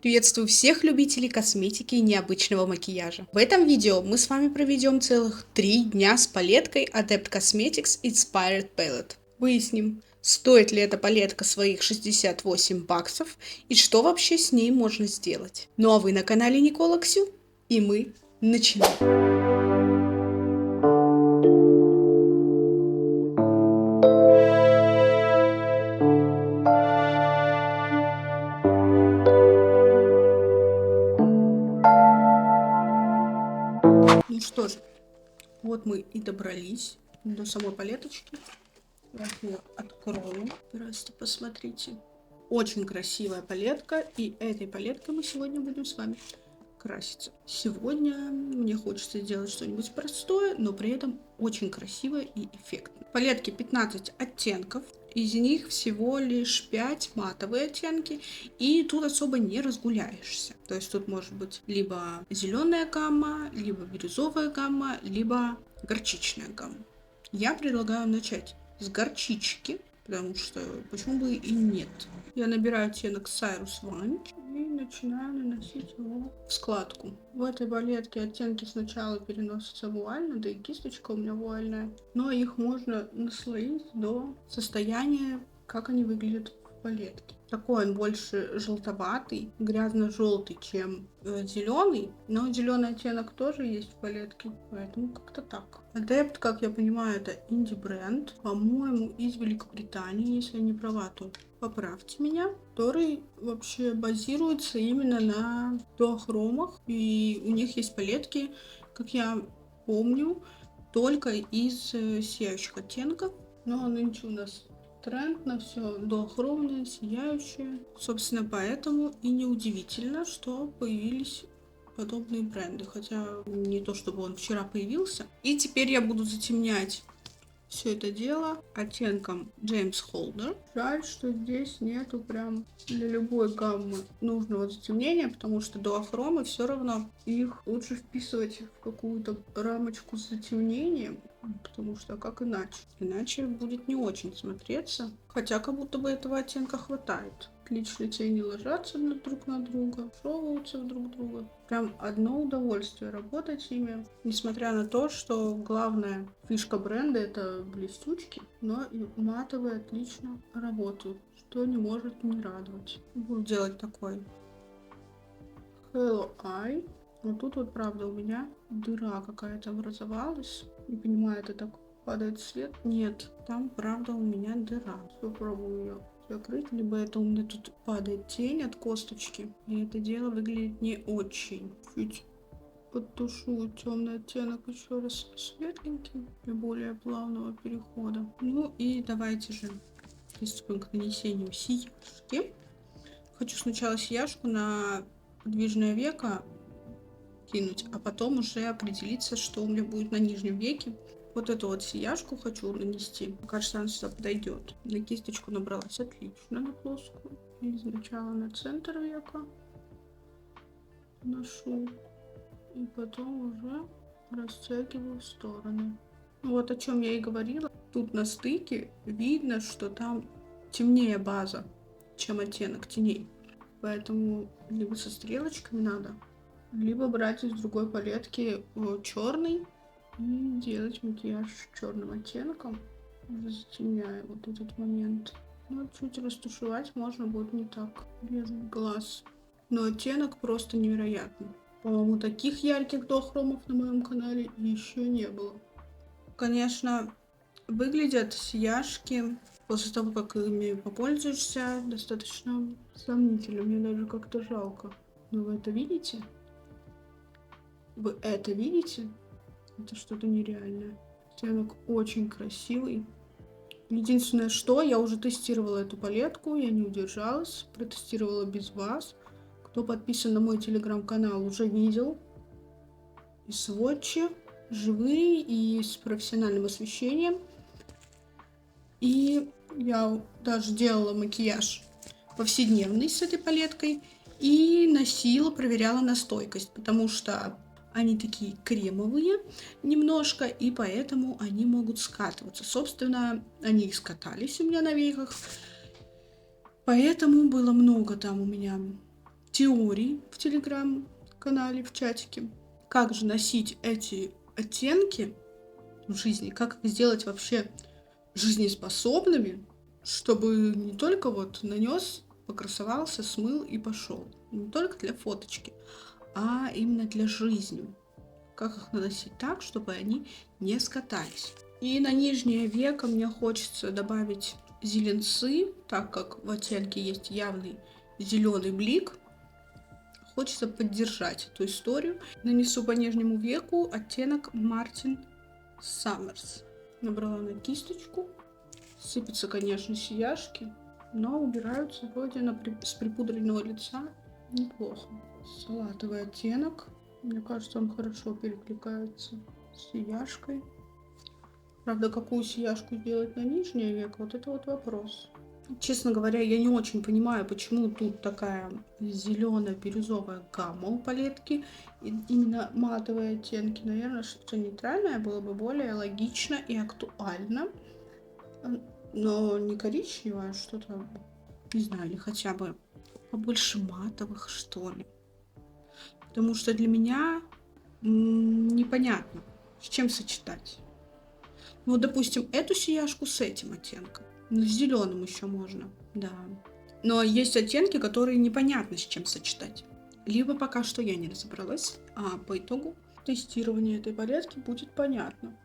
Приветствую всех любителей косметики и необычного макияжа. В этом видео мы с вами проведем целых 3 дня с палеткой Adept Cosmetics Inspired Palette. Выясним, стоит ли эта палетка своих 68 баксов и что вообще с ней можно сделать. Ну а вы на канале Никола Ксю, и мы начинаем. Ну что ж, вот мы и добрались до самой палеточки. Я ее открою. Просто посмотрите. Очень красивая палетка. И этой палеткой мы сегодня будем с вами краситься. Сегодня мне хочется сделать что-нибудь простое, но при этом очень красивое и эффектное. В палетке 15 оттенков. Из них всего лишь 5 матовые оттенки, и тут особо не разгуляешься. То есть тут может быть либо зеленая гамма, либо бирюзовая гамма, либо горчичная гамма. Я предлагаю начать с горчички, потому что почему бы и нет. Я набираю оттенок Cyrus Vanish и начинаю наносить его в складку. В этой палетке оттенки сначала переносятся вуально, да и кисточка у меня вуальная. Но их можно наслоить до состояния, как они выглядят в палетке. Такой он больше желтоватый, грязно-желтый, чем зеленый. Но зеленый оттенок тоже есть в палетке, поэтому как-то так. Adept, как я понимаю, это инди-бренд, по-моему, из Великобритании, если я не права, то поправьте меня, который вообще базируется именно на дуохромах, и у них есть палетки, как я помню, только из сияющих оттенков. Но нынче у нас тренд на все дуохромное, сияющее. Собственно, поэтому и неудивительно, что появились подобные бренды, хотя не то чтобы он вчера появился. И теперь я буду затемнять все это дело оттенком James Holder. Жаль, что здесь нету прям для любой гаммы нужного затемнения, потому что дуохромы все равно их лучше вписывать в какую-то рамочку с затемнением, потому что как иначе? Иначе будет не очень смотреться, хотя как будто бы этого оттенка хватает. Отлично тени ложатся друг на друга, вшиваются в друг друга. Прям одно удовольствие работать ими. Несмотря на то, что главная фишка бренда это блестючки, но и матовые отлично работают, что не может не радовать. Буду делать такой Hello Eye. Но тут вот правда у меня дыра какая-то образовалась. Не понимаю, это так падает свет? Нет, там правда у меня дыра. Попробую ее закрыть, либо это у меня тут падает тень от косточки, и это дело выглядит не очень. Чуть подтушу темный оттенок еще раз светленьким для более плавного перехода. Ну и давайте же приступим к нанесению сияшки. Хочу сначала сияшку на подвижное веко кинуть, а потом уже определиться, что у меня будет на нижнем веке. Вот эту вот сияшку хочу нанести. Мне кажется, она сюда подойдет. На кисточку набралась отлично, на плоскую. И сначала на центр века ношу. И потом уже растягиваю в стороны. Вот о чем я и говорила. Тут на стыке видно, что там темнее база, чем оттенок теней. Поэтому либо со стрелочками надо, либо брать из другой палетки черный и делать макияж черным оттенком, затемняя вот этот момент. Но чуть растушевать можно будет не так, резать глаз. Но оттенок просто невероятный. По-моему, таких ярких дуохромов на моем канале еще не было. Конечно, выглядят сияшки после того, как ими попользуешься, достаточно сомнительно. Мне даже как-то жалко. Но вы это видите? Вы это видите? Это что-то нереальное. Оттенок очень красивый. Единственное, что я уже тестировала эту палетку, я не удержалась, протестировала без вас. Кто подписан на мой телеграм-канал, уже видел и сводчи живые, и с профессиональным освещением. И я даже делала макияж повседневный с этой палеткой и носила, проверяла на стойкость, потому что они такие кремовые немножко, и поэтому они могут скатываться. Собственно, они и скатались у меня на веках, поэтому было много там у меня теорий в телеграм-канале, в чатике. Как же носить эти оттенки в жизни, как их сделать вообще жизнеспособными, чтобы не только вот нанес, покрасовался, смыл и пошел. Не только для фоточки, а именно для жизни. Как их наносить так, чтобы они не скатались. И на нижнее веко мне хочется добавить зеленцы, так как в оттенке есть явный зеленый блик. Хочется поддержать эту историю. Нанесу по нижнему веку оттенок Martin Summers. Набрала на кисточку. Сыпятся, конечно, сияшки, но убираются вроде с припудренного лица неплохо. Салатовый оттенок. Мне кажется, он хорошо перекликается с сияшкой. Правда, какую сияшку сделать на нижнее веко, вот это вот вопрос. Честно говоря, я не очень понимаю, почему тут такая зеленая бирюзовая гамма у палетки. И именно матовые оттенки. Наверное, что-то нейтральное было бы более логично и актуально. Но не коричневое, а что-то, не знаю, или хотя бы побольше матовых, что ли. Потому что для меня непонятно, с чем сочетать. Вот, допустим, эту сияшку с этим оттенком. С зеленым еще можно, да. Но есть оттенки, которые непонятно с чем сочетать. Либо пока что я не разобралась, а по итогу тестирования этой палетки будет понятно,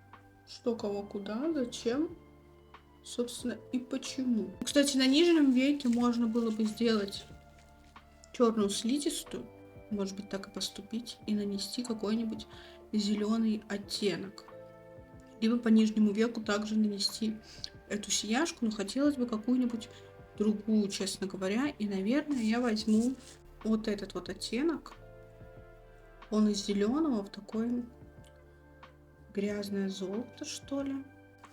что кого куда, зачем, собственно, и почему. Кстати, на нижнем веке можно было бы сделать черную слизистую, может быть, так и поступить, и нанести какой-нибудь зеленый оттенок. Либо по нижнему веку также нанести эту сияшку, но хотелось бы какую-нибудь другую, честно говоря. И, наверное, я возьму вот этот вот оттенок. Он из зеленого в такое грязное золото, что ли.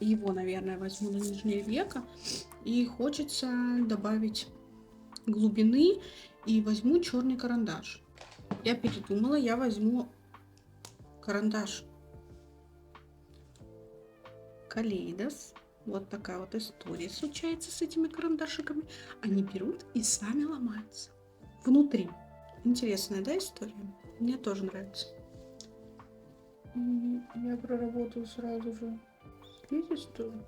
Его, наверное, возьму на нижнее веко. И хочется добавить глубины. И возьму черный карандаш. Я передумала, я возьму карандаш Kaleidos. Вот такая вот история случается с этими карандашиками. Они берут и сами ломаются внутри. Интересная, да, история? Мне тоже нравится. И я проработаю сразу же слизистую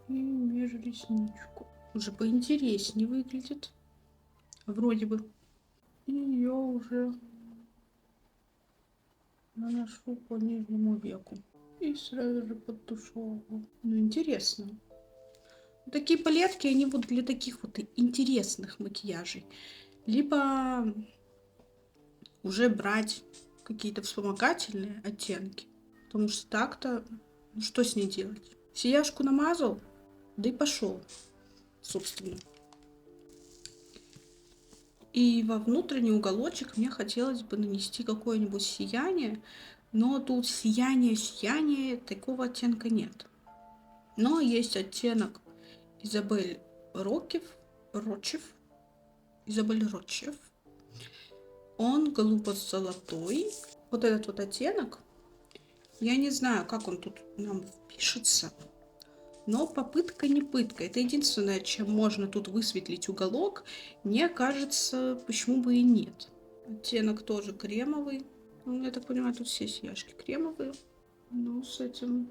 и межресничку. Уже поинтереснее выглядит. Вроде бы. И ее уже наношу по нижнему веку. И сразу же подтушевываю. Ну, интересно. Такие палетки, они вот для таких вот интересных макияжей. Либо уже брать какие-то вспомогательные оттенки. Потому что так-то, ну, что с ней делать? Сияшку намазал, да и пошел, собственно. И во внутренний уголочек мне хотелось бы нанести какое-нибудь сияние. Но тут сияние, такого оттенка нет. Но есть оттенок Изабель Изабель Рочев. Он голубо-золотой. Вот этот вот оттенок. Я не знаю, как он тут нам впишется. Но попытка не пытка. Это единственное, чем можно тут высветлить уголок. Мне кажется, почему бы и нет. Оттенок тоже кремовый. Ну, я так понимаю, тут все сияшки кремовые. Ну, с этим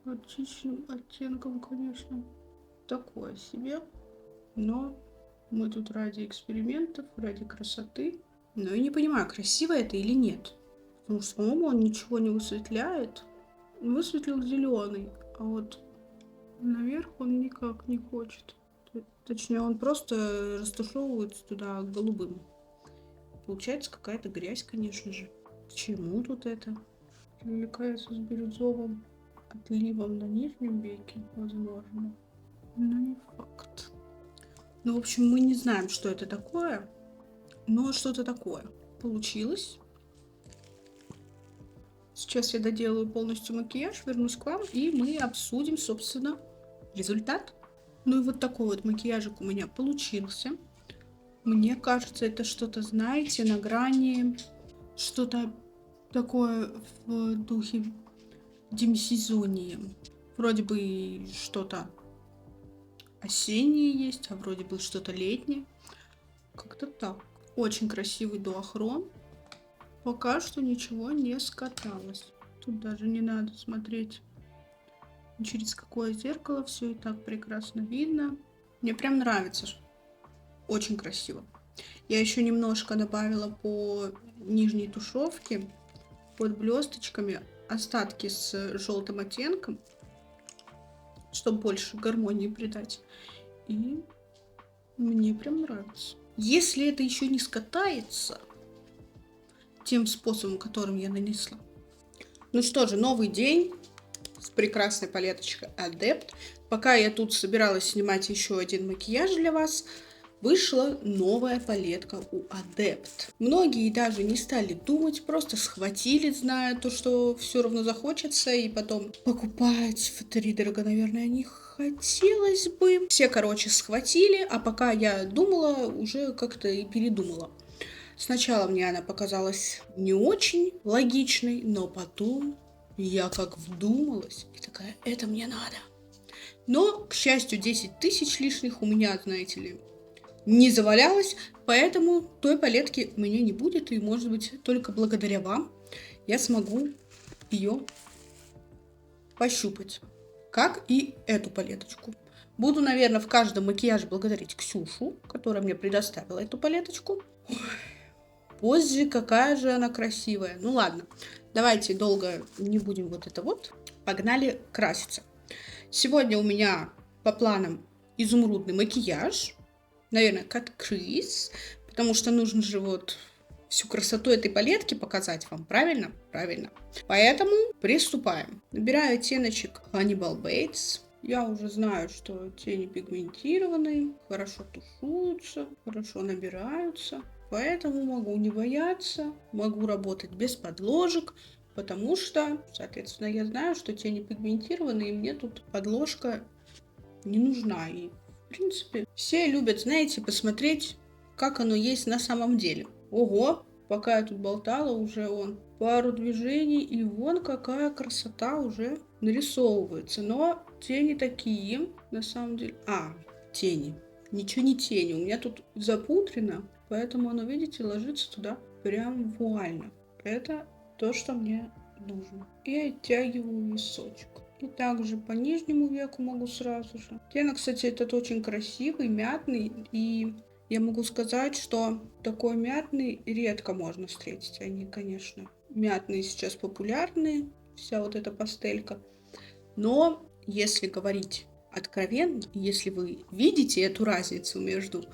отличным оттенком, конечно, такое себе. Но мы тут ради экспериментов, ради красоты. Но я не понимаю, красиво это или нет. Потому что, по-моему, он ничего не высветляет. Высветлил зеленый, а вот наверх он никак не хочет. Точнее, он просто растушевывается туда голубым. Получается какая-то грязь, конечно же. К чему тут это? Привлекается с бирюзовым отливом на нижнем веке, возможно. Но не факт. Ну, в общем, мы не знаем, что это такое. Но что-то такое получилось. Сейчас я доделаю полностью макияж, вернусь к вам, и мы обсудим, собственно, результат. Ну и вот такой вот макияжик у меня получился. Мне кажется, это что-то, знаете, на грани, что-то такое в духе демисезонья. Вроде бы что-то осеннее есть, а вроде бы что-то летнее. Как-то так. Очень красивый дуохром. Пока что ничего не скаталось. Тут даже не надо смотреть, через какое зеркало. Все и так прекрасно видно. Мне прям нравится. Очень красиво. Я еще немножко добавила по нижней тушевке под блесточками остатки с желтым оттенком, чтобы больше гармонии придать. И мне прям нравится. Если это еще не скатается тем способом, которым я нанесла. Ну что же, новый день с прекрасной палеточкой Adept. Пока я тут собиралась снимать еще один макияж для вас, вышла новая палетка у Adept. Многие даже не стали думать, просто схватили, зная то, что все равно захочется, и потом покупать втридорого, наверное, не хотелось бы. Все, короче, схватили, а пока я думала, уже как-то и передумала. Сначала мне она показалась не очень логичной, но потом я как вдумалась и такая, это мне надо. Но, к счастью, 10 тысяч лишних у меня, знаете ли, не завалялось, поэтому той палетки у меня не будет, и, может быть, только благодаря вам я смогу ее пощупать, как и эту палеточку. Буду, наверное, в каждом макияже благодарить Ксюшу, которая мне предоставила эту палеточку. Позже, какая же она красивая. Ну ладно, давайте долго не будем вот это вот. Погнали краситься. Сегодня у меня по планам изумрудный макияж. Наверное, как Крис, потому что нужно же вот всю красоту этой палетки показать вам, правильно? Правильно. Поэтому приступаем. Набираю оттеночек Hannibal Bates. Я уже знаю, что тени пигментированные, хорошо тушуются, хорошо набираются. Поэтому могу не бояться, могу работать без подложек, потому что, соответственно, я знаю, что тени пигментированные, и мне тут подложка не нужна. И, в принципе, все любят, знаете, посмотреть, как оно есть на самом деле. Ого, пока я тут болтала, уже пару движений, и вон какая красота уже нарисовывается. Но тени такие, на самом деле... Тени. Ничего не тени, у меня тут запудрено. Поэтому оно, видите, ложится туда прям вуально. Это то, что мне нужно. И оттягиваю височек. И также по нижнему веку могу сразу же. Оттенок, кстати, этот очень красивый, мятный. И я могу сказать, что такой мятный редко можно встретить. Они, конечно, мятные сейчас популярные. Вся вот эта пастелька. Но если говорить откровенно, если вы видите эту разницу между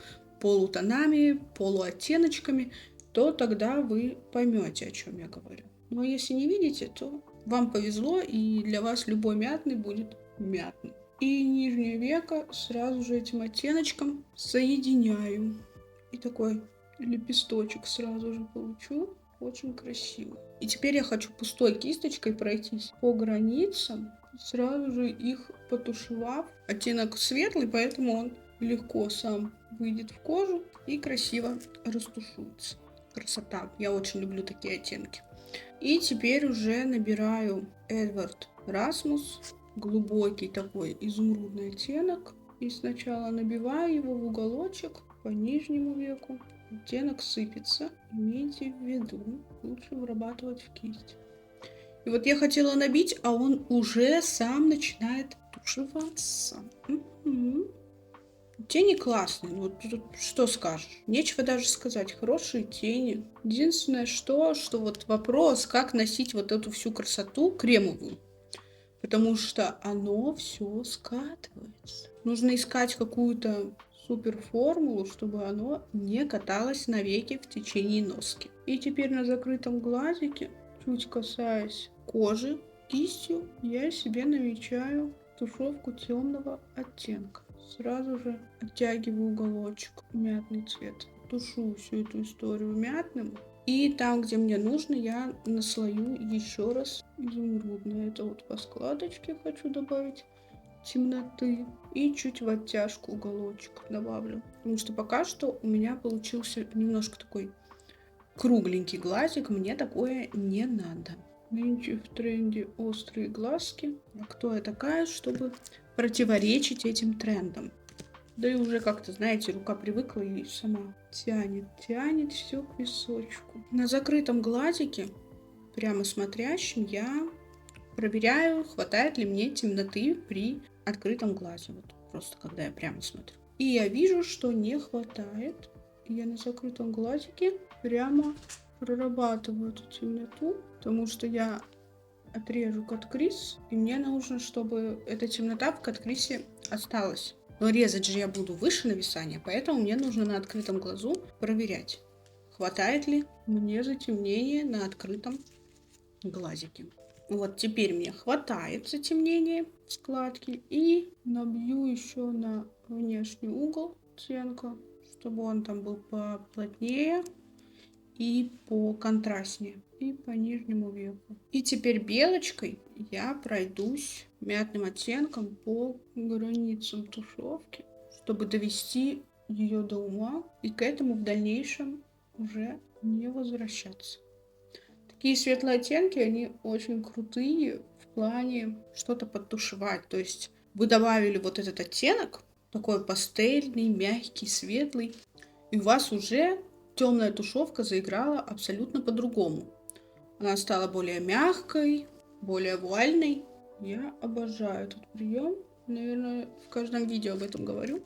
полутонами, полуоттеночками, то тогда вы поймете, о чем я говорю. Но если не видите, то вам повезло, и для вас любой мятный будет мятный. И нижнее веко сразу же этим оттеночком соединяю. И такой лепесточек сразу же получу. Очень красиво. И теперь я хочу пустой кисточкой пройтись по границам, сразу же их потушевав. Оттенок светлый, поэтому он легко сам выйдет в кожу и красиво растушуется. Красота. Я очень люблю такие оттенки. И теперь уже набираю Эдвард Расмус. Глубокий такой изумрудный оттенок. И сначала набиваю его в уголочек по нижнему веку. Оттенок сыпется. Имейте в виду, лучше вырабатывать в кисть. И вот я хотела набить, а он уже сам начинает тушеваться. Тени классные, ну тут что скажешь? Нечего даже сказать, хорошие тени. Единственное, что вот вопрос, как носить вот эту всю красоту кремовую. Потому что оно все скатывается. Нужно искать какую-то супер формулу, чтобы оно не каталось навеки в течение носки. И теперь на закрытом глазике, чуть касаясь кожи, кистью я себе намечаю тушевку темного оттенка. Сразу же оттягиваю уголочек, мятный цвет. Тушу всю эту историю мятным. И там, где мне нужно, я наслою еще раз изумрудный. Это вот по складочке хочу добавить темноты. И чуть в оттяжку уголочек добавлю. Потому что пока что у меня получился немножко такой кругленький глазик. Мне такое не надо. Нынче в тренде острые глазки. А кто я такая, чтобы противоречить этим трендам? Да и уже как-то, знаете, рука привыкла и сама тянет все к височку. На закрытом глазике, прямо смотрящем, я проверяю, хватает ли мне темноты при открытом глазе. Вот просто когда я прямо смотрю. И я вижу, что не хватает. Я на закрытом глазике прямо прорабатываю эту темноту, потому что я отрежу каткриз, и мне нужно, чтобы эта темнота в каткризе осталась. Но резать же я буду выше нависания, поэтому мне нужно на открытом глазу проверять, хватает ли мне затемнения на открытом глазике. Вот теперь мне хватает затемнения в складке, и набью еще на внешний угол оттенка, чтобы он там был поплотнее и поконтрастнее, и по нижнему веку. И теперь белочкой я пройдусь мятным оттенком по границам тушевки, чтобы довести ее до ума и к этому в дальнейшем уже не возвращаться. Такие светлые оттенки, они очень крутые в плане что-то подтушевать. То есть вы добавили вот этот оттенок, такой пастельный, мягкий, светлый, и у вас уже темная тушевка заиграла абсолютно по-другому. Она стала более мягкой, более вуальной. Я обожаю этот прием. Наверное, в каждом видео об этом говорю.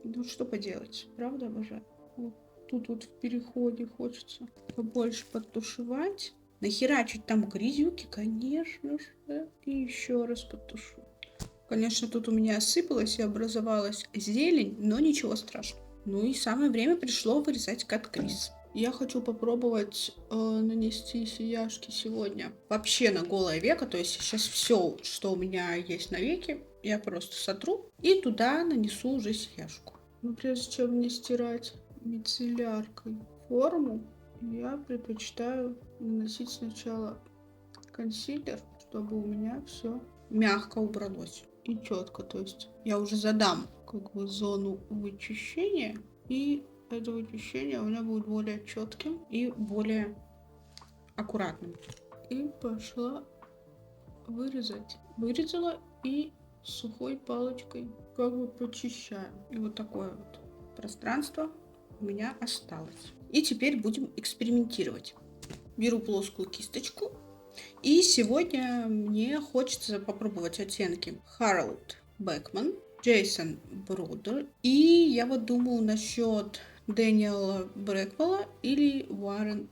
Ну, что поделать, правда обожаю. Вот тут вот в переходе хочется побольше подтушевать. Нахерачить там грязюки, конечно же. И еще раз подтушу. Конечно, тут у меня осыпалась и образовалась зелень, но ничего страшного. Ну и самое время пришло вырезать каткриз. Я хочу попробовать нанести сияшки сегодня вообще на голое веко. То есть сейчас все, что у меня есть на веке, я просто сотру и туда нанесу уже сияшку. Но прежде чем мне стирать мицелляркой форму, я предпочитаю наносить сначала консилер, чтобы у меня все мягко убралось и четко. То есть я уже задам как бы зону вычищения, и это вычищение у меня будет более четким и более аккуратным. И пошла вырезать. Вырезала и сухой палочкой как бы почищаю. И вот такое вот пространство у меня осталось. И теперь будем экспериментировать. Беру плоскую кисточку. И сегодня мне хочется попробовать оттенки Harold Beckman, Jason Bruder. И я вот думаю насчет Дэниела Брэквелла или Уоррен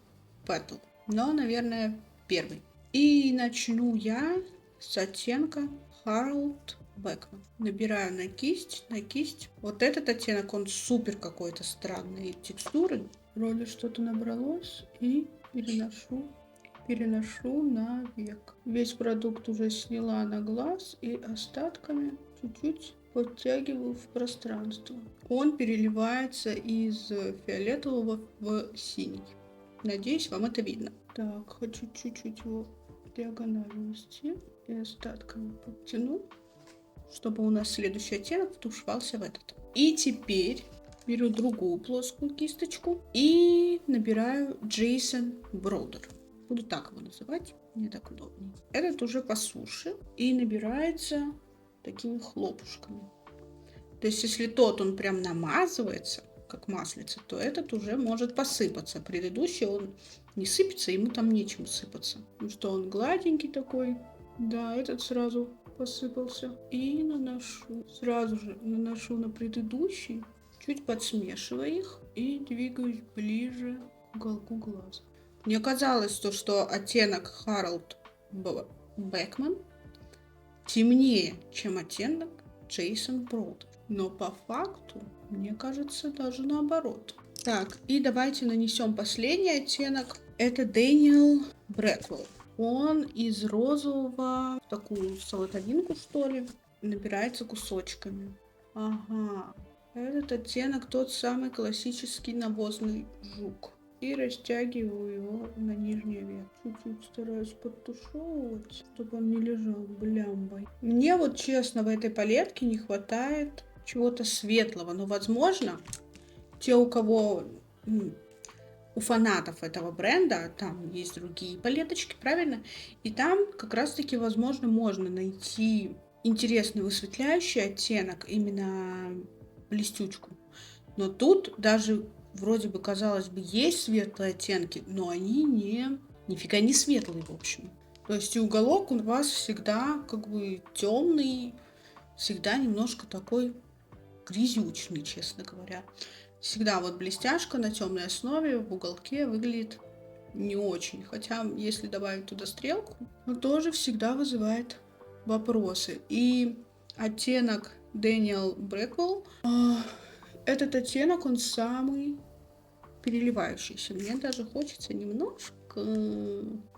Пэттл. Но, наверное, первый. И начну я с оттенка Harold Beckman. Набираю на кисть. Вот этот оттенок, он супер какой-то странной текстуры. Вроде что-то набралось, и переношу на век. Весь продукт уже сняла на глаз и остатками чуть-чуть подтягиваю в пространство. Он переливается из фиолетового в синий. Надеюсь, вам это видно. Так, хочу чуть-чуть его диагонально вести и остатками подтяну, чтобы у нас следующий оттенок втушевался в этот. И теперь беру другую плоскую кисточку и набираю Jason Bruder. Буду так его называть, мне так удобнее. Этот уже по суше и набирается такими хлопушками. То есть, если тот он прям намазывается, как маслица, то этот уже может посыпаться. Предыдущий он не сыпется, ему там нечем сыпаться. Потому что он гладенький такой. Да, этот сразу посыпался. И сразу же наношу на предыдущий, чуть подсмешивая их и двигаюсь ближе к уголку глаза. Мне казалось, что оттенок Harold Beckman темнее, чем оттенок Jason Bruder. Но по факту, мне кажется, даже наоборот. Так, и давайте нанесем последний оттенок. Это Дэниел Брэквелл. Он из розового в такую салатовинку, что ли, набирается кусочками. Ага, этот оттенок тот самый классический навозный жук. И растягиваю его на нижнее веко. Чуть-чуть стараюсь подтушевывать, чтобы он не лежал блямбой. Мне вот честно в этой палетке не хватает чего-то светлого. Но возможно, те, у кого... у фанатов этого бренда, там есть другие палеточки, правильно? И там как раз-таки, возможно, можно найти интересный высветляющий оттенок именно блестючку. Но тут даже вроде бы, казалось бы, есть светлые оттенки, но они нифига не светлые, в общем. То есть и уголок у вас всегда как бы темный, всегда немножко такой грязючный, честно говоря. Всегда вот блестяшка на темной основе в уголке выглядит не очень. Хотя, если добавить туда стрелку, то тоже всегда вызывает вопросы. И оттенок Daniel Blackwell, этот оттенок, он самый переливающийся. Мне даже хочется немножко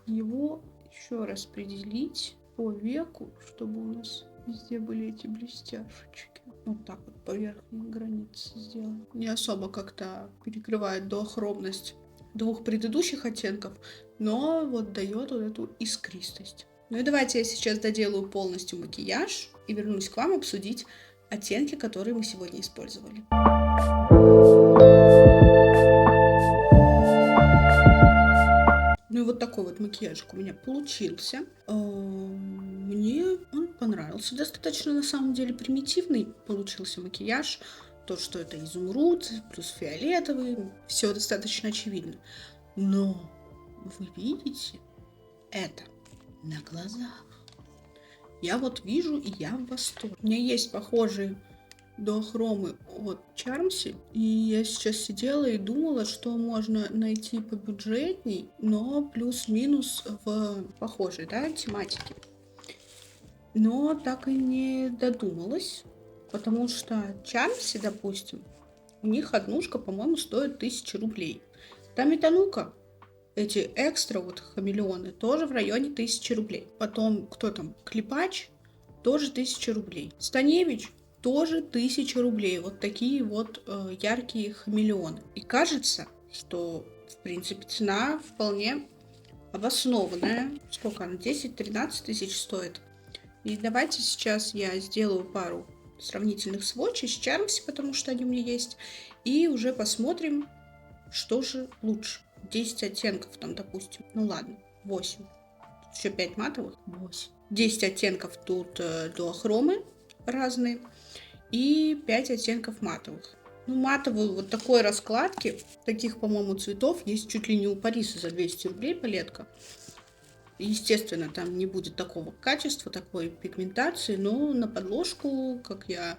его еще распределить по веку, чтобы у нас везде были эти блестяшечки. Вот так вот по верхней границе сделаем. Не особо как-то перекрывает дуохромность двух предыдущих оттенков, но вот дает вот эту искристость. Ну и давайте я сейчас доделаю полностью макияж и вернусь к вам обсудить оттенки, которые мы сегодня использовали. Ну и вот такой вот макияжик у меня получился. Мне он понравился. Достаточно, на самом деле, примитивный получился макияж. То, что это изумруд, плюс фиолетовый. Все достаточно очевидно. Но вы видите это на глазах. Я вот вижу, и я в восторге. У меня есть похожие дуохромы от Charmsy, и я сейчас сидела и думала, что можно найти побюджетней, но плюс-минус в похожей, да, тематике. Но так и не додумалась, потому что Charmsy, допустим, у них однушка, по-моему, стоит 1000 рублей. Там и Танука, эти экстра вот хамелеоны, тоже в районе 1000 рублей. Потом, кто там, Клепач, тоже 1000 рублей. Станевич тоже 1000 рублей. Вот такие вот яркие хамелеоны. И кажется, что, в принципе, цена вполне обоснованная. Сколько она? 10-13 тысяч стоит. И давайте сейчас я сделаю пару сравнительных сводчей с Charmsy, потому что они у меня есть. И уже посмотрим, что же лучше. 10 оттенков там, допустим. Ну ладно, 8. Тут еще 5 матовых. 8. 10 оттенков тут дуохромы разные. И 5 оттенков матовых. Ну, матовые вот такой раскладки, таких, по-моему, цветов есть чуть ли не у Париса за 200 рублей палетка. Естественно, там не будет такого качества, такой пигментации, но на подложку, как я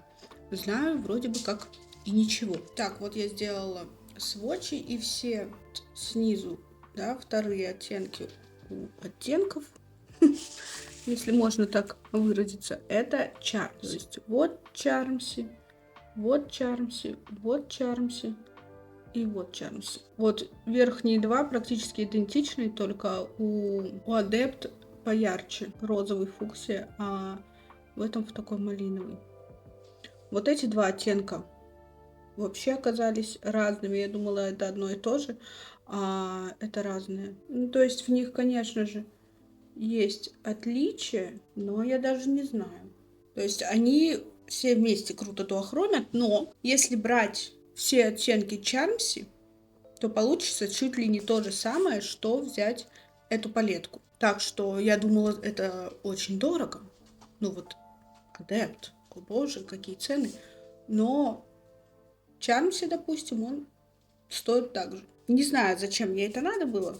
знаю, вроде бы как и ничего. Так, вот я сделала сводчи, и все снизу, да, вторые оттенки у оттенков, если можно так выразиться, это Charmsy. То есть вот Charmsy, вот Charmsy, вот Charmsy и вот Charmsy. Вот верхние два практически идентичны, только у Adept поярче розовый фуксия, а в этом в такой малиновый. Вот эти два оттенка вообще оказались разными. Я думала, это одно и то же, а это разные. Ну, то есть в них, конечно же, есть отличия, но я даже не знаю. То есть они все вместе круто дуохромят, но если брать все оттенки Charmsy, то получится чуть ли не то же самое, что взять эту палетку. Так что я думала, это очень дорого. Ну вот, Adept, о боже, какие цены. Но Charmsy, допустим, он стоит так же. Не знаю, зачем мне это надо было.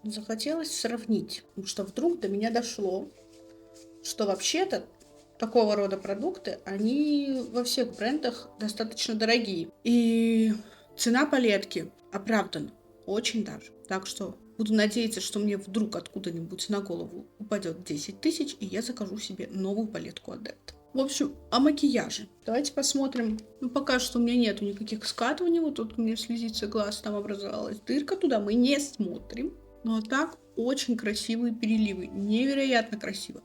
Захотелось сравнить, потому что вдруг до меня дошло, что вообще-то такого рода продукты, они во всех брендах достаточно дорогие. И цена палетки оправдана, очень даже. Так что буду надеяться, что мне вдруг откуда-нибудь на голову упадет 10 тысяч, и я закажу себе новую палетку Adept. В общем, о макияже. Давайте посмотрим. Ну, пока что у меня нету никаких скатываний. Вот тут у меня слезится глаз, там образовалась дырка. Туда мы не смотрим. Ну, а так очень красивые переливы. Невероятно красиво.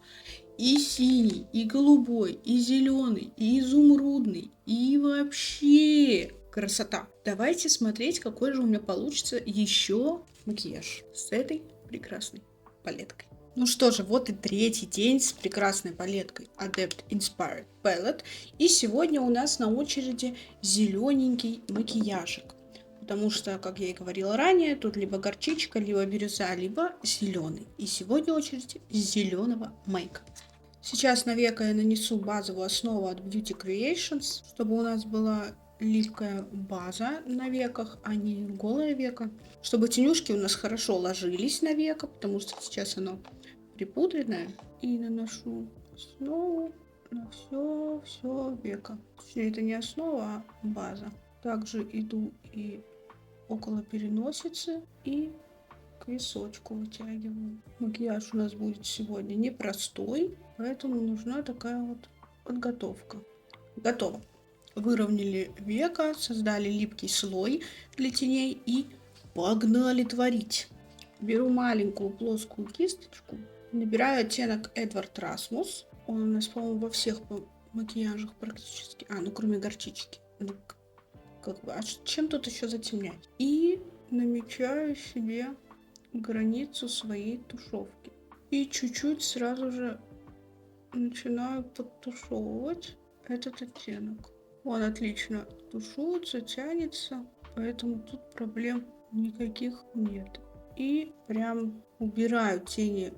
И синий, и голубой, и зеленый, и изумрудный, и вообще красота. Давайте смотреть, какой же у меня получится еще макияж с этой прекрасной палеткой. Ну что же, вот и третий день с прекрасной палеткой Adept Inspired Palette. И сегодня у нас на очереди зелененький макияжик. Потому что, как я и говорила ранее, тут либо горчичка, либо бирюза, либо зеленый. И сегодня очередь зеленого мейка. Сейчас на веко я нанесу базовую основу от Beauty Creations, чтобы у нас была липкая база на веках, а не голое веко. Чтобы тенюшки у нас хорошо ложились на веко, потому что сейчас оно припудренное. И наношу основу на все веко. Точнее, это не основа, а база. Также иду и около переносицы и к височку вытягиваю. Макияж у нас будет сегодня непростой, поэтому нужна такая вот подготовка. Готово. Выровняли веко, создали липкий слой для теней и погнали творить. Беру маленькую плоскую кисточку, набираю оттенок Эдвард Расмус. Он у нас, по-моему, во всех макияжах практически. Ну кроме горчички. Чем тут еще затемнять? И намечаю себе границу своей тушевки. И чуть-чуть сразу же начинаю подтушевывать этот оттенок. Он отлично тушуется, тянется, поэтому тут проблем никаких нет. И прям убираю тени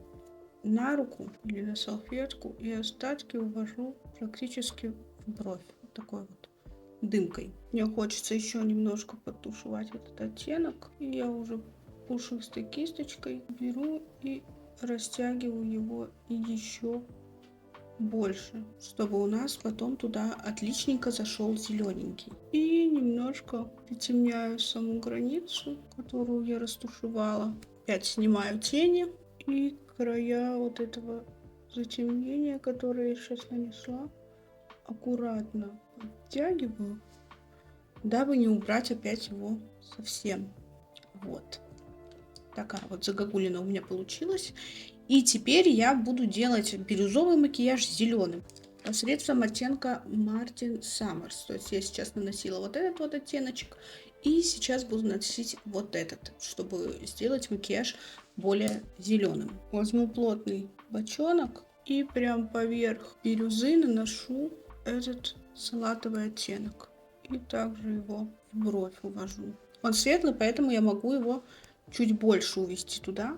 на руку или на салфетку и остатки увожу практически в бровь. Вот такой вот дымкой. Мне хочется еще немножко подтушевать этот оттенок. И я уже пушистой кисточкой беру и растягиваю его еще больше, чтобы у нас потом туда отличненько зашел зелененький. И немножко притемняю саму границу, которую я растушевала. Опять снимаю тени и края вот этого затемнения, которое я сейчас нанесла, аккуратно подтягиваю, дабы не убрать опять его совсем. Вот. Такая вот загогулина у меня получилась. И теперь я буду делать бирюзовый макияж зеленым посредством оттенка Martin Summers. То есть я сейчас наносила вот этот вот оттеночек. И сейчас буду наносить вот этот, чтобы сделать макияж более зеленым. Возьму плотный бочонок и прям поверх бирюзы наношу этот салатовый оттенок. И также его в бровь увожу. Он светлый, поэтому я могу его чуть больше увести туда.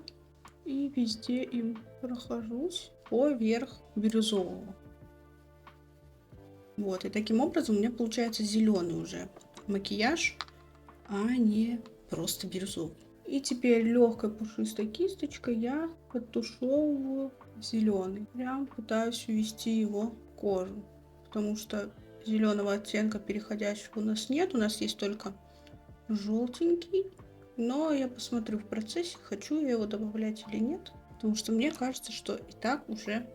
И везде им прохожусь поверх бирюзового. Вот, и таким образом у меня получается зеленый уже макияж, а не просто бирюзовый. И теперь легкой пушистой кисточкой я подтушевываю зеленый. Прям пытаюсь увести его в кожу, потому что зеленого оттенка переходящего у нас нет, у нас есть только желтенький. Но я посмотрю в процессе, хочу я его добавлять или нет. Потому что мне кажется, что и так уже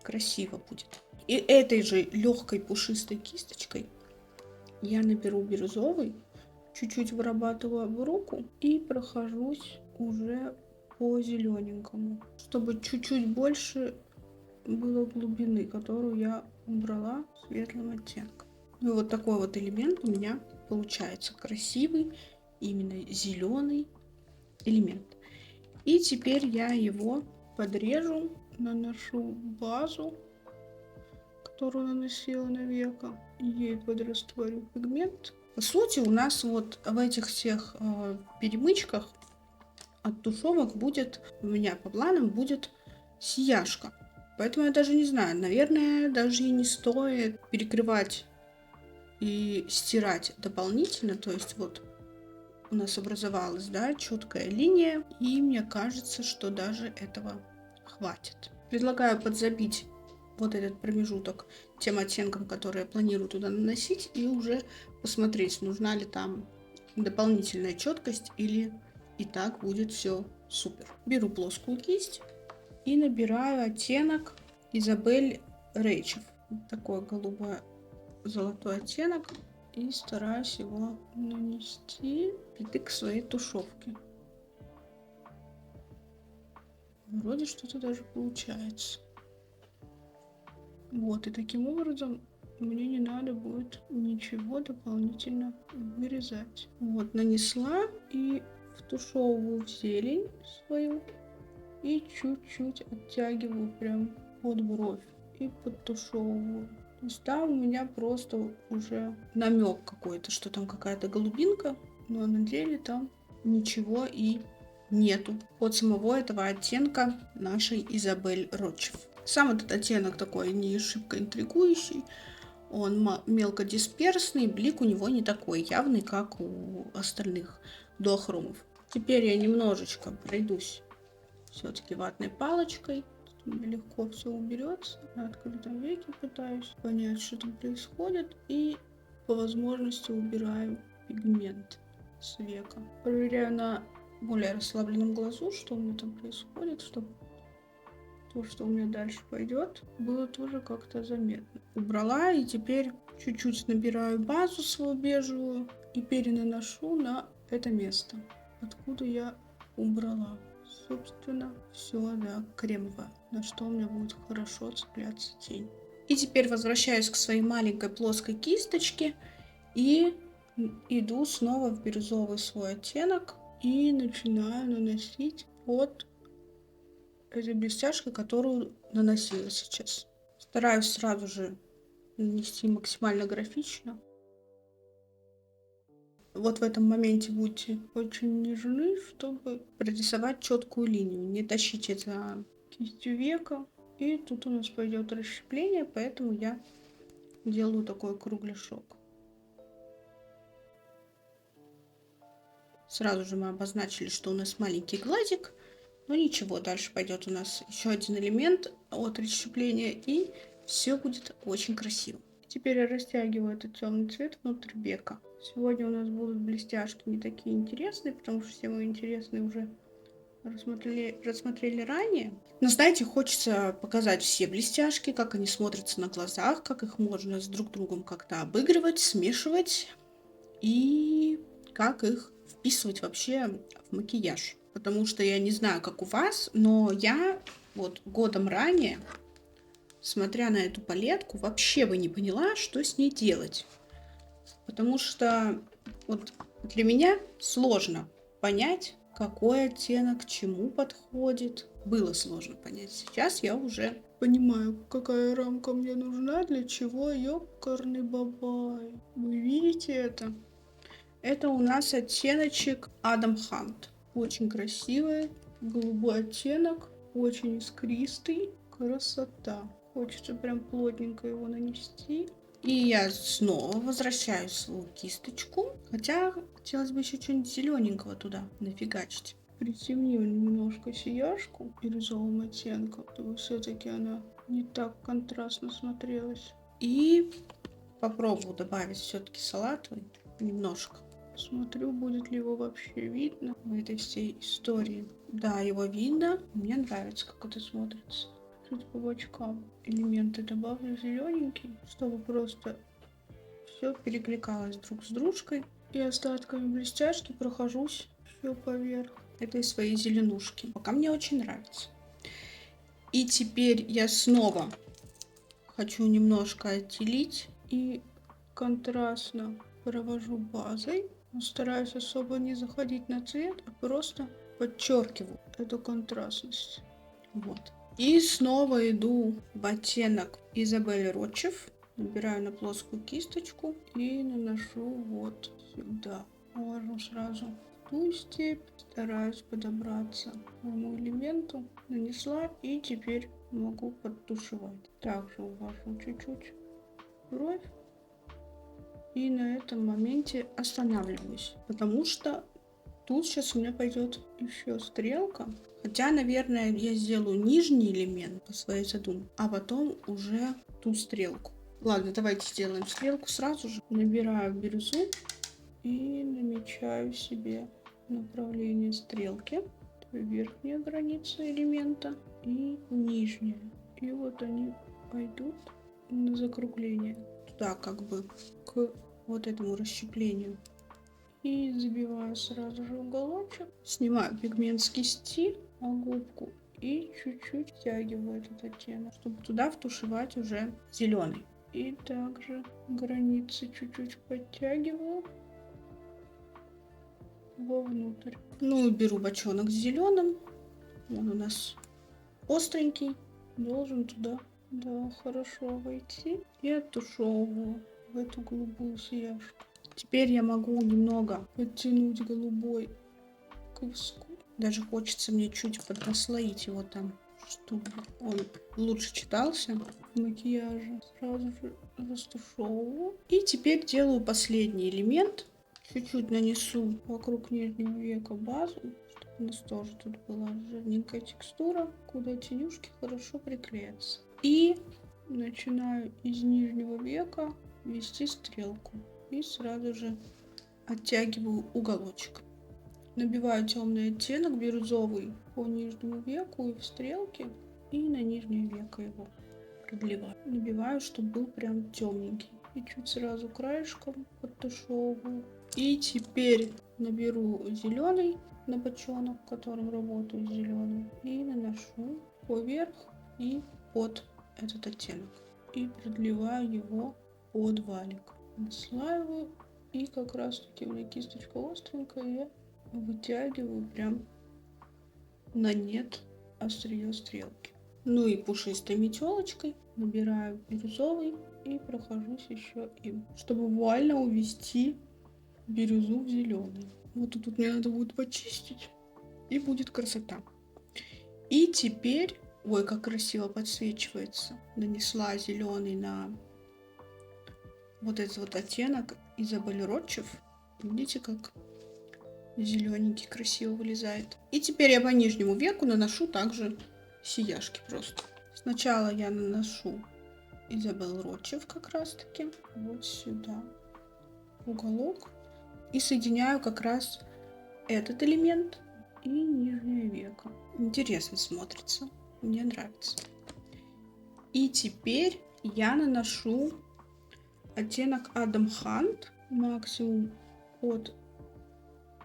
красиво будет. И этой же легкой пушистой кисточкой я наберу бирюзовый, чуть-чуть вырабатываю об руку и прохожусь уже по зелененькому. Чтобы чуть-чуть больше было глубины, которую я убрала светлым оттенком. Ну и вот такой вот элемент у меня получается красивый. Именно зеленый элемент. И теперь я его подрежу, наношу базу, которую наносила на веко, и ей подрастворю пигмент. По сути, у нас вот в этих всех перемычках от тушевок будет, у меня по планам будет сияшка. Поэтому я даже не знаю, наверное, даже и не стоит перекрывать и стирать дополнительно, то есть вот у нас образовалась, да, четкая линия, и мне кажется, что даже этого хватит. Предлагаю подзабить вот этот промежуток тем оттенком, который я планирую туда наносить, и уже посмотреть, нужна ли там дополнительная четкость или и так будет все супер. Беру плоскую кисть и набираю оттенок Изабель Рейчев. Такой голубо-золотой оттенок. И стараюсь его нанести к своей тушевке. Вроде что-то даже получается. Вот, и таким образом мне не надо будет ничего дополнительно вырезать. Вот, нанесла и втушевываю в зелень свою. И чуть-чуть оттягиваю прям под бровь. И подтушевываю. То есть там у меня просто уже намек какой-то, что там какая-то голубинка, но на деле там ничего и нету от самого этого оттенка нашей Изабель Рочев. Сам этот оттенок такой не шибко интригующий. Он мелкодисперсный, блик у него не такой явный, как у остальных дуохромов. Теперь я немножечко пройдусь все-таки ватной палочкой. Тут у меня легко все уберется. На открытом веке пытаюсь понять, что там происходит. И по возможности убираю пигмент с века. Проверяю на более расслабленном глазу, что у меня там происходит, чтобы то, что у меня дальше пойдет, было тоже как-то заметно. Убрала, и теперь чуть-чуть набираю базу свою бежевую и перенаношу на это место, откуда я убрала. Собственно, все, да, кремовое, на что у меня будет хорошо цепляться тень. И теперь возвращаюсь к своей маленькой плоской кисточке и иду снова в бирюзовый свой оттенок и начинаю наносить под этой блестяшкой, которую наносила сейчас. Стараюсь сразу же нанести максимально графично. Вот в этом моменте будьте очень нежны, чтобы прорисовать четкую линию. Не тащите за кистью века. И тут у нас пойдет расщепление, поэтому я делаю такой кругляшок. Сразу же мы обозначили, что у нас маленький глазик. Но ничего, дальше пойдет у нас еще один элемент от расщепления, и все будет очень красиво. Теперь я растягиваю этот темный цвет внутрь века. Сегодня у нас будут блестяшки не такие интересные, потому что все мои интересные уже рассмотрели ранее. Но знаете, хочется показать все блестяшки, как они смотрятся на глазах, как их можно с друг другом как-то обыгрывать, смешивать и как их вписывать вообще в макияж. Потому что я не знаю, как у вас, но я вот годом ранее, смотря на эту палетку, вообще бы не поняла, что с ней делать. Потому что вот для меня сложно понять, какой оттенок чему подходит. Было сложно понять. Сейчас я уже понимаю, какая рамка мне нужна, для чего, ёкарный бабай. Вы видите это? Это у нас оттеночек Адам Хант. Очень красивый, голубой оттенок, очень искристый. Красота. Хочется прям плотненько его нанести. И я снова возвращаю свою кисточку. Хотя хотелось бы еще что-нибудь зелененького туда нафигачить. Притемним немножко сияшку бирюзовым оттенком, чтобы все-таки она не так контрастно смотрелась. И попробую добавить все-таки салатовый немножко. Смотрю, будет ли его вообще видно в этой всей истории. Да, его видно. Мне нравится, как это смотрится. Чуть по бочкам элементы добавлю зелененький, чтобы просто все перекликалось друг с дружкой. И остатками блестяшки прохожусь все поверх этой своей зеленушки. Пока мне очень нравится. И теперь я снова хочу немножко отделить и контрастно провожу базой. Но стараюсь особо не заходить на цвет, а просто подчеркиваю эту контрастность. Вот. И снова иду в оттенок Изабель Рочев. Набираю на плоскую кисточку и наношу вот сюда. Ввожу сразу ту степь. Стараюсь подобраться к моему элементу. Нанесла и теперь могу подтушевать. Также увожу чуть-чуть бровь. И на этом моменте останавливаюсь, потому что тут сейчас у меня пойдет еще стрелка. Хотя, наверное, я сделаю нижний элемент по своей задумке, а потом уже ту стрелку. Ладно, давайте сделаем стрелку сразу же. Набираю бирюзу и намечаю себе направление стрелки. Верхняя граница элемента и нижняя. И вот они пойдут на закругление. Туда как бы к вот этому расщеплению. И забиваю сразу же уголочек. Снимаю пигмент с кисти на губку и чуть-чуть втягиваю этот оттенок, чтобы туда втушевать уже зеленый. И также границы чуть-чуть подтягиваю вовнутрь. Ну и беру бочонок с зеленым. Он у нас остренький. Должен туда, да, хорошо войти. И оттушевываю в эту голубую сияшку. Теперь я могу немного подтянуть голубой к виску. Даже хочется мне чуть поднаслоить его там, чтобы он лучше читался. Макияжа сразу же растушевываю. И теперь делаю последний элемент. Чуть-чуть нанесу вокруг нижнего века базу, чтобы у нас тоже тут была жирненькая текстура, куда тенюшки хорошо приклеятся. И начинаю из нижнего века ввести стрелку. И сразу же оттягиваю уголочек. Набиваю темный оттенок бирюзовый по нижнему веку и в стрелке. И на нижнее веко его продлеваю. Набиваю, чтобы был прям темненький. И чуть сразу краешком подтушевываю. И теперь наберу зеленый на бочонок, которым работаю с зеленым. И наношу поверх и под этот оттенок. И продлеваю его под валик. Наслаиваю. И как раз таки у меня кисточка остренькая. Я вытягиваю прям на нет острие стрелки. Ну и пушистой метелочкой набираю бирюзовый и прохожусь еще им, чтобы вуально увести бирюзу в зеленый. Вот тут мне надо будет почистить, и будет красота. И теперь, ой, как красиво подсвечивается. Нанесла зеленый на вот этот вот оттенок Изабель Ротчев. Видите, как зелененький красиво вылезает. И теперь я по нижнему веку наношу также сияшки просто. Сначала я наношу Изабель Ротчев как раз таки вот сюда, уголок. И соединяю как раз этот элемент и нижнее веко. Интересно смотрится. Мне нравится. И теперь я наношу оттенок Адам Хант максимум под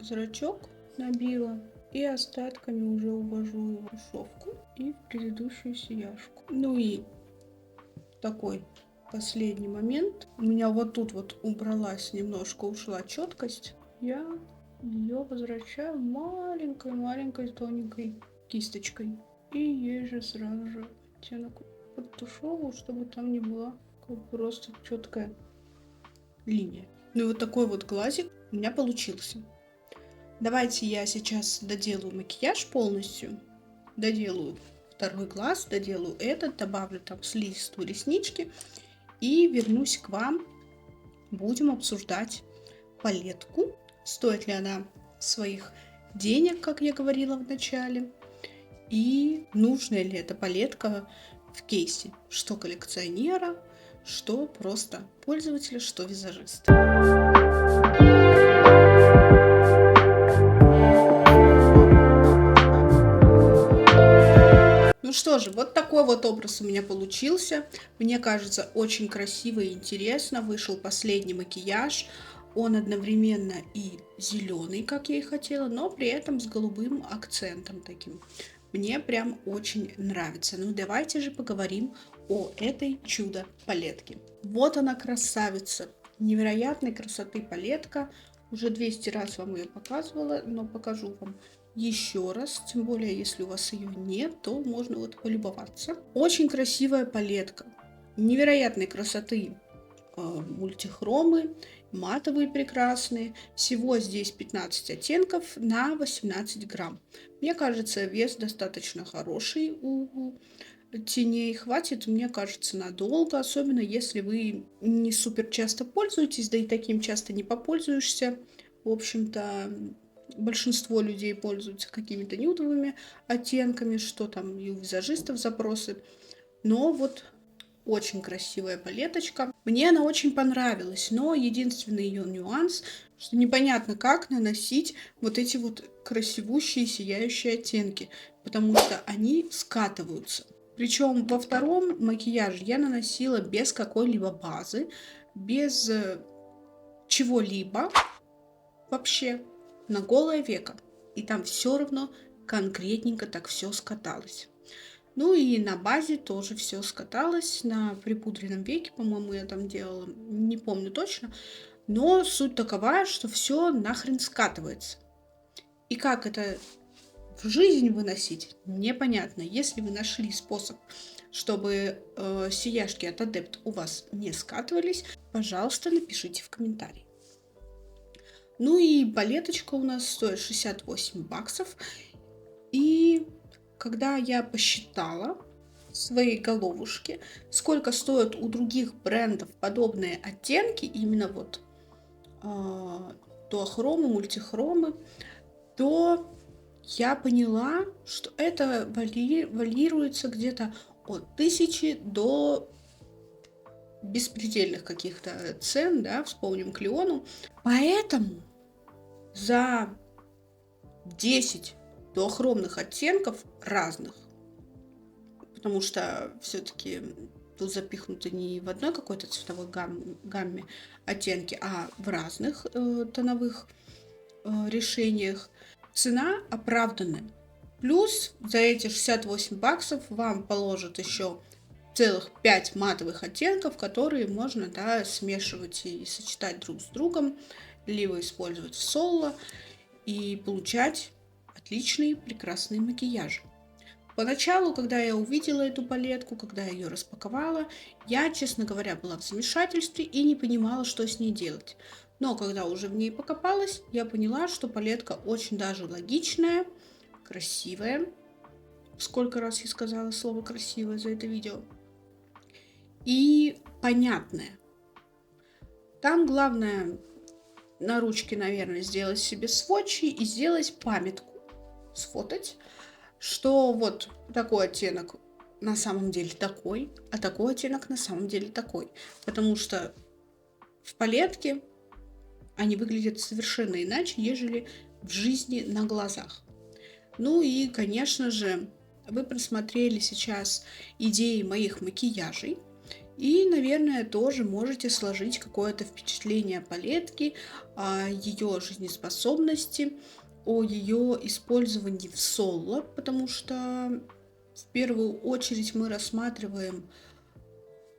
зрачок набила. И остатками уже увожу его в тушевку и в предыдущую сияшку. Ну и такой последний момент. У меня вот тут вот убралась, немножко ушла четкость. Я ее возвращаю маленькой тоненькой кисточкой. И ей же сразу же оттенок подтушевываю, чтобы там не была как просто четкая линия. Ну и вот такой вот глазик у меня получился. Давайте я сейчас доделаю макияж полностью. Доделаю второй глаз, доделаю этот, добавлю там слизистую реснички. И вернусь к вам. Будем обсуждать палетку. Стоит ли она своих денег, как я говорила в начале. И нужная ли эта палетка в кейсе. Что коллекционера, что просто пользователя, что визажиста. Ну что же, вот такой вот образ у меня получился. Мне кажется, очень красиво и интересно. Вышел последний макияж. Он одновременно и зеленый, как я и хотела, но при этом с голубым акцентом таким. Мне прям очень нравится. Ну давайте же поговорим о этой чудо-палетке. Вот она, красавица. Невероятной красоты палетка. Уже 200 раз вам ее показывала, но покажу вам еще раз, тем более, если у вас ее нет, то можно вот полюбоваться. Очень красивая палетка, невероятной красоты мультихромы, матовые прекрасные. Всего здесь 15 оттенков на 18 грамм. Мне кажется, вес достаточно хороший у теней. Хватит, мне кажется, надолго, особенно если вы не супер часто пользуетесь, да и таким часто не попользуешься. В общем-то, большинство людей пользуются какими-то нюдовыми оттенками, что там и у визажистов запросы. Но вот очень красивая палеточка. Мне она очень понравилась, но единственный ее нюанс, что непонятно, как наносить вот эти вот красивущие сияющие оттенки, потому что они скатываются. Причем во втором макияже я наносила без какой-либо базы, без чего-либо вообще, на голое веко. И там все равно конкретненько так все скаталось. Ну и на базе тоже все скаталось. На припудренном веке, по-моему, я там делала. Не помню точно. Но суть такова, что все нахрен скатывается. И как это в жизнь выносить, непонятно. Если вы нашли способ, чтобы сияшки от Adept у вас не скатывались, пожалуйста, напишите в комментарии. Ну и палеточка у нас стоит 68 баксов. И когда я посчитала в своей головушке, сколько стоят у других брендов подобные оттенки, именно вот дуохромы, мультихромы, то я поняла, что это варьируется где-то от 1000 до беспредельных каких-то цен, да, вспомним Клеону. Поэтому за 10 дуохромных оттенков разных, потому что все-таки тут запихнуты не в одной какой-то цветовой гамме оттенки, а в разных тоновых решениях, цена оправданная. Плюс за эти 68 баксов вам положат еще целых 5 матовых оттенков, которые можно, да, смешивать и сочетать друг с другом, либо использовать в соло и получать отличные прекрасные макияжи. Поначалу, когда я увидела эту палетку, когда я ее распаковала, я, честно говоря, была в замешательстве и не понимала, что с ней делать. Но когда уже в ней покопалась, я поняла, что палетка очень даже логичная, красивая. Сколько раз я сказала слово красивое за это видео. И понятная. Там главное на ручке, наверное, сделать себе сводчи и сделать памятку, сфотать, что вот такой оттенок на самом деле такой, а такой оттенок на самом деле такой. Потому что в палетке они выглядят совершенно иначе, нежели в жизни на глазах. Ну и, конечно же, вы просмотрели сейчас идеи моих макияжей. И, наверное, тоже можете сложить какое-то впечатление о палетке, о ее жизнеспособности, о ее использовании в соло, потому что в первую очередь мы рассматриваем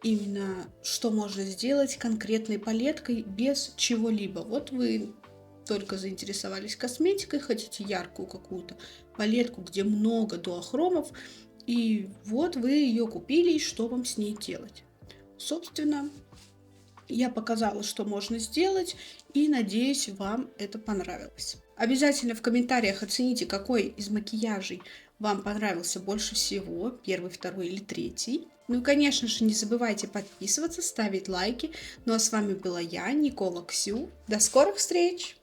именно, что можно сделать конкретной палеткой без чего-либо. Вот вы только заинтересовались косметикой, хотите яркую какую-то палетку, где много дуохромов, и вот вы ее купили, и что вам с ней делать? Собственно, я показала, что можно сделать, и надеюсь, вам это понравилось. Обязательно в комментариях оцените, какой из макияжей вам понравился больше всего, первый, второй или третий. Ну и, конечно же, не забывайте подписываться, ставить лайки. Ну а с вами была я, Никола Ксю. До скорых встреч!